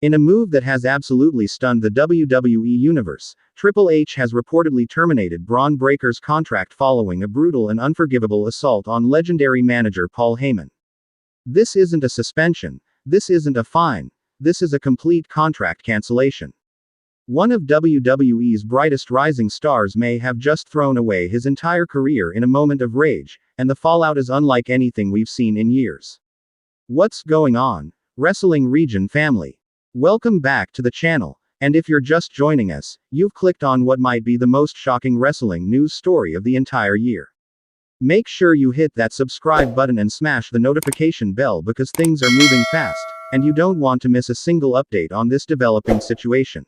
In a move that has absolutely stunned the WWE Universe, Triple H has reportedly terminated Bron Breakker's contract following a brutal and unforgivable assault on legendary manager Paul Heyman. This isn't a suspension, this isn't a fine, this is a complete contract cancellation. One of WWE's brightest rising stars may have just thrown away his entire career in a moment of rage, and the fallout is unlike anything we've seen in years. What's going on, Wrestling Region family? Welcome back to the channel, and if you're just joining us, you've clicked on what might be the most shocking wrestling news story of the entire year. Make sure you hit that subscribe button and smash the notification bell because things are moving fast, and you don't want to miss a single update on this developing situation.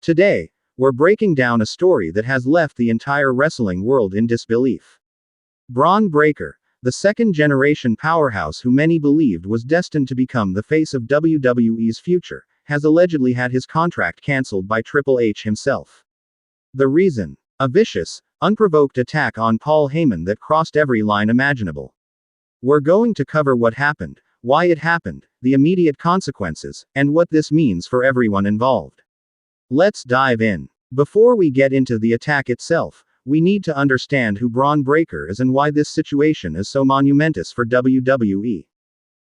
Today, we're breaking down a story that has left the entire wrestling world in disbelief. Bron Breakker, the second-generation powerhouse who many believed was destined to become the face of WWE's future, has allegedly had his contract cancelled by Triple H himself. The reason? A vicious, unprovoked attack on Paul Heyman that crossed every line imaginable. We're going to cover what happened, why it happened, the immediate consequences, and what this means for everyone involved. Let's dive in. Before we get into the attack itself, we need to understand who Bron Breakker is and why this situation is so monumentous for WWE.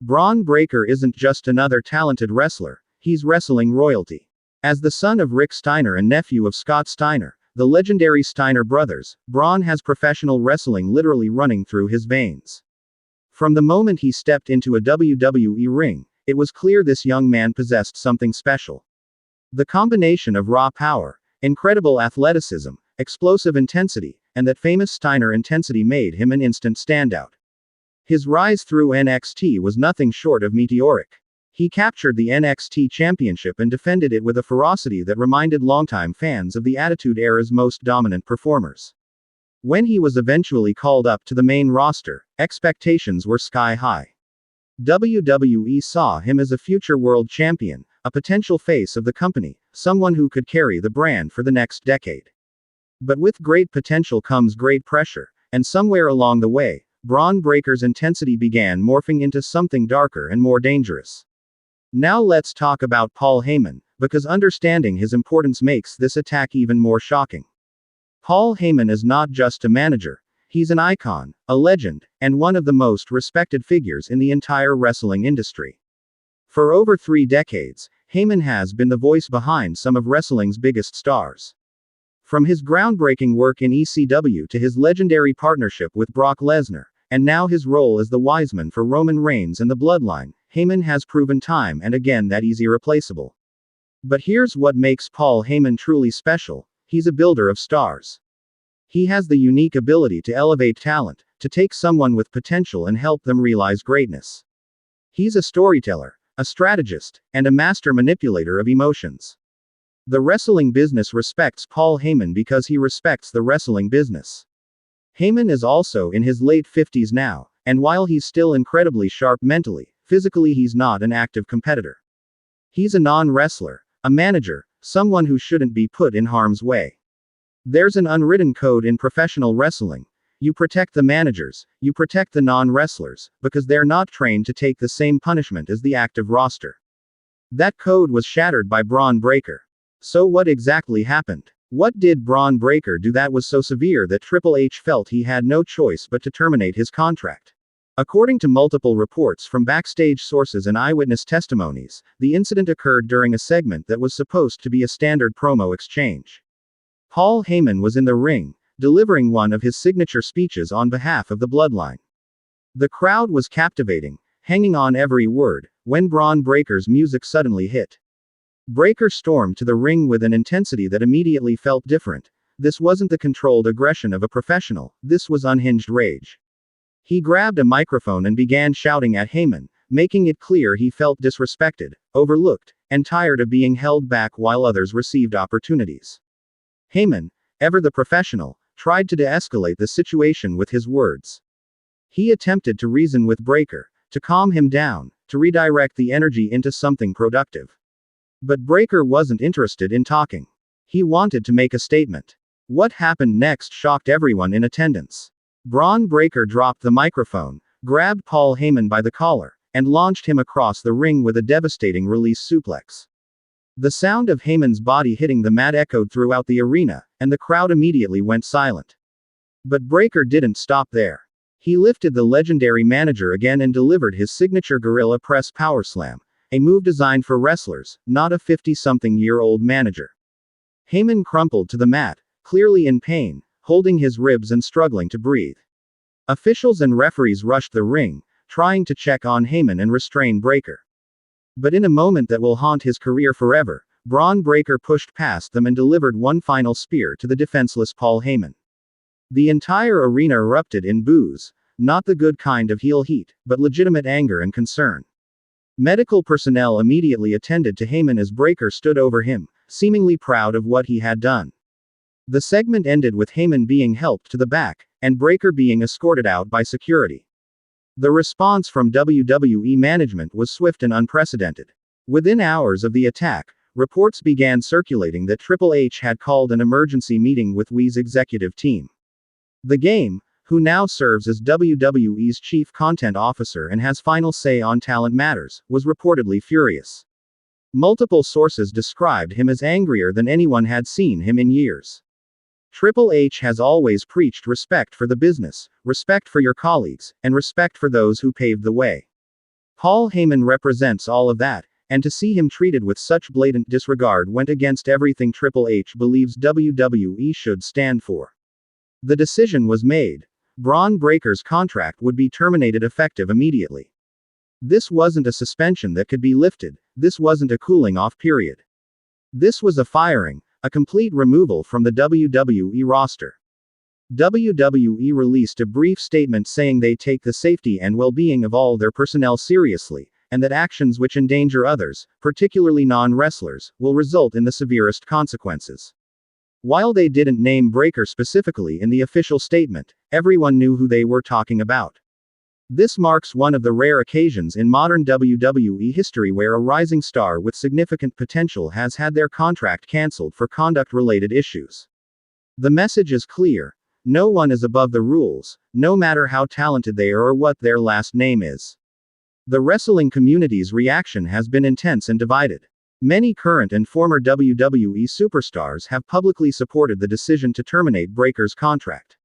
Bron Breakker isn't just another talented wrestler, he's wrestling royalty. As the son of Rick Steiner and nephew of Scott Steiner, the legendary Steiner brothers, Bron has professional wrestling literally running through his veins. From the moment he stepped into a WWE ring, it was clear this young man possessed something special. The combination of raw power, incredible athleticism, explosive intensity, and that famous Steiner intensity made him an instant standout. His rise through NXT was nothing short of meteoric. He captured the NXT championship and defended it with a ferocity that reminded longtime fans of the Attitude Era's most dominant performers. When he was eventually called up to the main roster, expectations were sky high. WWE saw him as a future world champion, a potential face of the company, someone who could carry the brand for the next decade. But with great potential comes great pressure, and somewhere along the way, Bron Breakker's intensity began morphing into something darker and more dangerous. Now let's talk about Paul Heyman, because understanding his importance makes this attack even more shocking. Paul Heyman is not just a manager, he's an icon, a legend, and one of the most respected figures in the entire wrestling industry. For over 3 decades, Heyman has been the voice behind some of wrestling's biggest stars. From his groundbreaking work in ECW to his legendary partnership with Brock Lesnar, and now his role as the Wiseman for Roman Reigns and the Bloodline, Heyman has proven time and again that he's irreplaceable. But here's what makes Paul Heyman truly special: he's a builder of stars. He has the unique ability to elevate talent, to take someone with potential and help them realize greatness. He's a storyteller, a strategist, and a master manipulator of emotions. The wrestling business respects Paul Heyman because he respects the wrestling business. Heyman is also in his late 50s now, and while he's still incredibly sharp mentally, physically he's not an active competitor. He's a non-wrestler, a manager, someone who shouldn't be put in harm's way. There's an unwritten code in professional wrestling: you protect the managers, you protect the non-wrestlers, because they're not trained to take the same punishment as the active roster. That code was shattered by Bron Breakker. So what exactly happened? What did Bron Breakker do that was so severe that Triple H felt he had no choice but to terminate his contract? According to multiple reports from backstage sources and eyewitness testimonies, the incident occurred during a segment that was supposed to be a standard promo exchange. Paul Heyman was in the ring, delivering one of his signature speeches on behalf of the Bloodline. The crowd was captivating, hanging on every word, when Bron Breakker's music suddenly hit. Breakker stormed to the ring with an intensity that immediately felt different. This wasn't the controlled aggression of a professional, this was unhinged rage. He grabbed a microphone and began shouting at Heyman, making it clear he felt disrespected, overlooked, and tired of being held back while others received opportunities. Heyman, ever the professional, tried to de-escalate the situation with his words. He attempted to reason with Breakker, to calm him down, to redirect the energy into something productive. But Breakker wasn't interested in talking. He wanted to make a statement. What happened next shocked everyone in attendance. Bron Breakker dropped the microphone, grabbed Paul Heyman by the collar, and launched him across the ring with a devastating release suplex. The sound of Heyman's body hitting the mat echoed throughout the arena, and the crowd immediately went silent. But Breakker didn't stop there. He lifted the legendary manager again and delivered his signature gorilla press power slam, a move designed for wrestlers, not a 50-something-year-old manager. Heyman crumpled to the mat, clearly in pain, holding his ribs and struggling to breathe. Officials and referees rushed the ring, trying to check on Heyman and restrain Breakker. But in a moment that will haunt his career forever, Bron Breakker pushed past them and delivered one final spear to the defenseless Paul Heyman. The entire arena erupted in boos, not the good kind of heel heat, but legitimate anger and concern. Medical personnel immediately attended to Heyman as Breakker stood over him, seemingly proud of what he had done. The segment ended with Heyman being helped to the back, and Breakker being escorted out by security. The response from WWE management was swift and unprecedented. Within hours of the attack, reports began circulating that Triple H had called an emergency meeting with WWE's executive team. The Game, who now serves as WWE's chief content officer and has final say on talent matters, was reportedly furious. Multiple sources described him as angrier than anyone had seen him in years. Triple H has always preached respect for the business, respect for your colleagues, and respect for those who paved the way. Paul Heyman represents all of that, and to see him treated with such blatant disregard went against everything Triple H believes WWE should stand for. The decision was made. Bron Breakker's contract would be terminated effective immediately. This wasn't a suspension that could be lifted, this wasn't a cooling off period. This was a firing, a complete removal from the WWE roster. WWE released a brief statement saying they take the safety and well-being of all their personnel seriously, and that actions which endanger others, particularly non-wrestlers, will result in the severest consequences. While they didn't name Breakker specifically in the official statement, everyone knew who they were talking about. This marks one of the rare occasions in modern WWE history where a rising star with significant potential has had their contract cancelled for conduct-related issues. The message is clear: no one is above the rules, no matter how talented they are or what their last name is. The wrestling community's reaction has been intense and divided. Many current and former WWE superstars have publicly supported the decision to terminate Breakker's contract.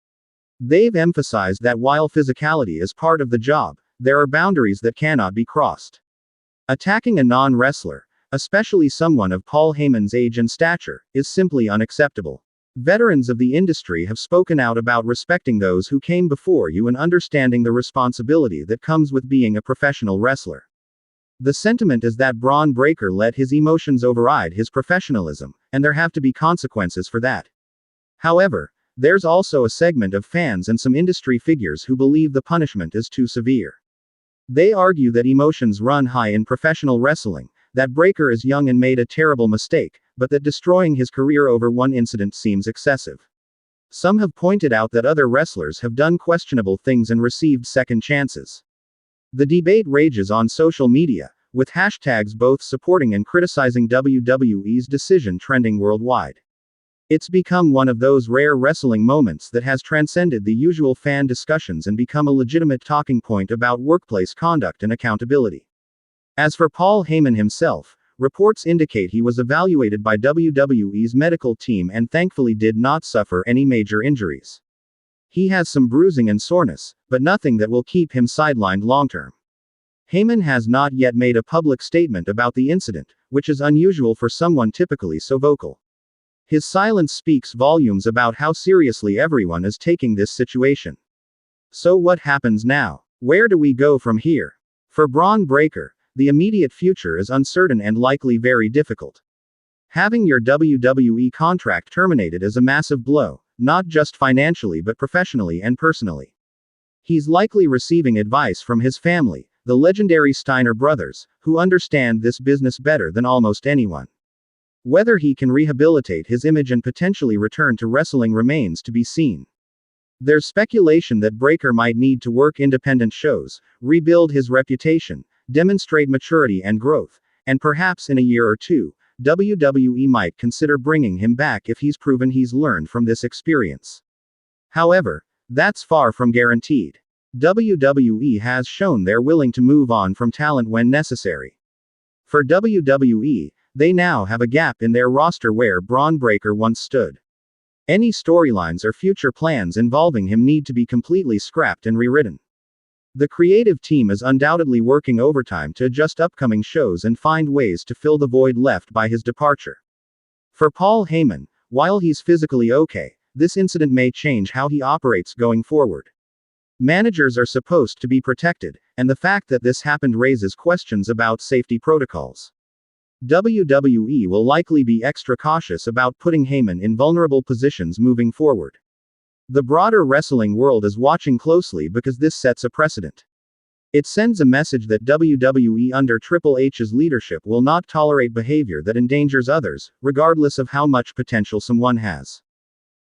They've emphasized that while physicality is part of the job, there are boundaries that cannot be crossed. Attacking a non-wrestler, especially someone of Paul Heyman's age and stature, is simply unacceptable. Veterans of the industry have spoken out about respecting those who came before you and understanding the responsibility that comes with being a professional wrestler. The sentiment is that Bron Breakker let his emotions override his professionalism, and there have to be consequences for that. However, there's also a segment of fans and some industry figures who believe the punishment is too severe. They argue that emotions run high in professional wrestling, that Breakker is young and made a terrible mistake, but that destroying his career over one incident seems excessive. Some have pointed out that other wrestlers have done questionable things and received second chances. The debate rages on social media, with hashtags both supporting and criticizing WWE's decision trending worldwide. It's become one of those rare wrestling moments that has transcended the usual fan discussions and become a legitimate talking point about workplace conduct and accountability. As for Paul Heyman himself, reports indicate he was evaluated by WWE's medical team and thankfully did not suffer any major injuries. He has some bruising and soreness, but nothing that will keep him sidelined long-term. Heyman has not yet made a public statement about the incident, which is unusual for someone typically so vocal. His silence speaks volumes about how seriously everyone is taking this situation. So what happens now? Where do we go from here? For Bron Breakker, the immediate future is uncertain and likely very difficult. Having your WWE contract terminated is a massive blow, not just financially but professionally and personally. He's likely receiving advice from his family, the legendary Steiner brothers, who understand this business better than almost anyone. Whether he can rehabilitate his image and potentially return to wrestling remains to be seen. There's speculation that Breakker might need to work independent shows, rebuild his reputation, demonstrate maturity and growth, and perhaps in a year or two, WWE might consider bringing him back if he's proven he's learned from this experience. However, that's far from guaranteed. WWE has shown they're willing to move on from talent when necessary. For WWE, they now have a gap in their roster where Bron Breakker once stood. Any storylines or future plans involving him need to be completely scrapped and rewritten. The creative team is undoubtedly working overtime to adjust upcoming shows and find ways to fill the void left by his departure. For Paul Heyman, while he's physically okay, this incident may change how he operates going forward. Managers are supposed to be protected, and the fact that this happened raises questions about safety protocols. WWE will likely be extra cautious about putting Heyman in vulnerable positions moving forward. The broader wrestling world is watching closely because this sets a precedent. It sends a message that WWE under Triple H's leadership will not tolerate behavior that endangers others, regardless of how much potential someone has.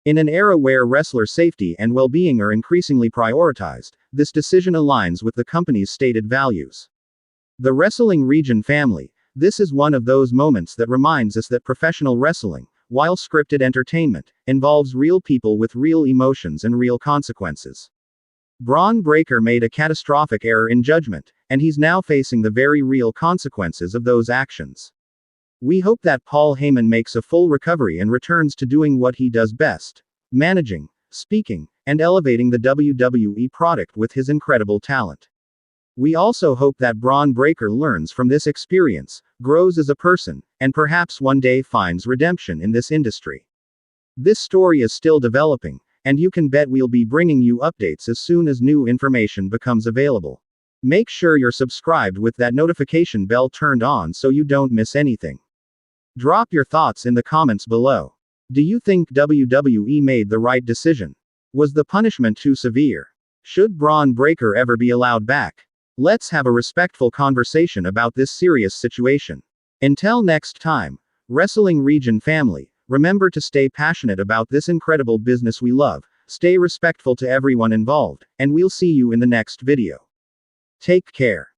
In an era where wrestler safety and well-being are increasingly prioritized, this decision aligns with the company's stated values. The wrestling region family, this is one of those moments that reminds us that professional wrestling, while scripted entertainment, involves real people with real emotions and real consequences. Bron Breakker made a catastrophic error in judgment, and he's now facing the very real consequences of those actions. We hope that Paul Heyman makes a full recovery and returns to doing what he does best: managing, speaking, and elevating the WWE product with his incredible talent. We also hope that Bron Breakker learns from this experience, grows as a person, and perhaps one day finds redemption in this industry. This story is still developing, and you can bet we'll be bringing you updates as soon as new information becomes available. Make sure you're subscribed with that notification bell turned on so you don't miss anything. Drop your thoughts in the comments below. Do you think WWE made the right decision? Was the punishment too severe? Should Bron Breakker ever be allowed back? Let's have a respectful conversation about this serious situation. Until next time, Wrestling Region family, remember to stay passionate about this incredible business we love, stay respectful to everyone involved, and we'll see you in the next video. Take care.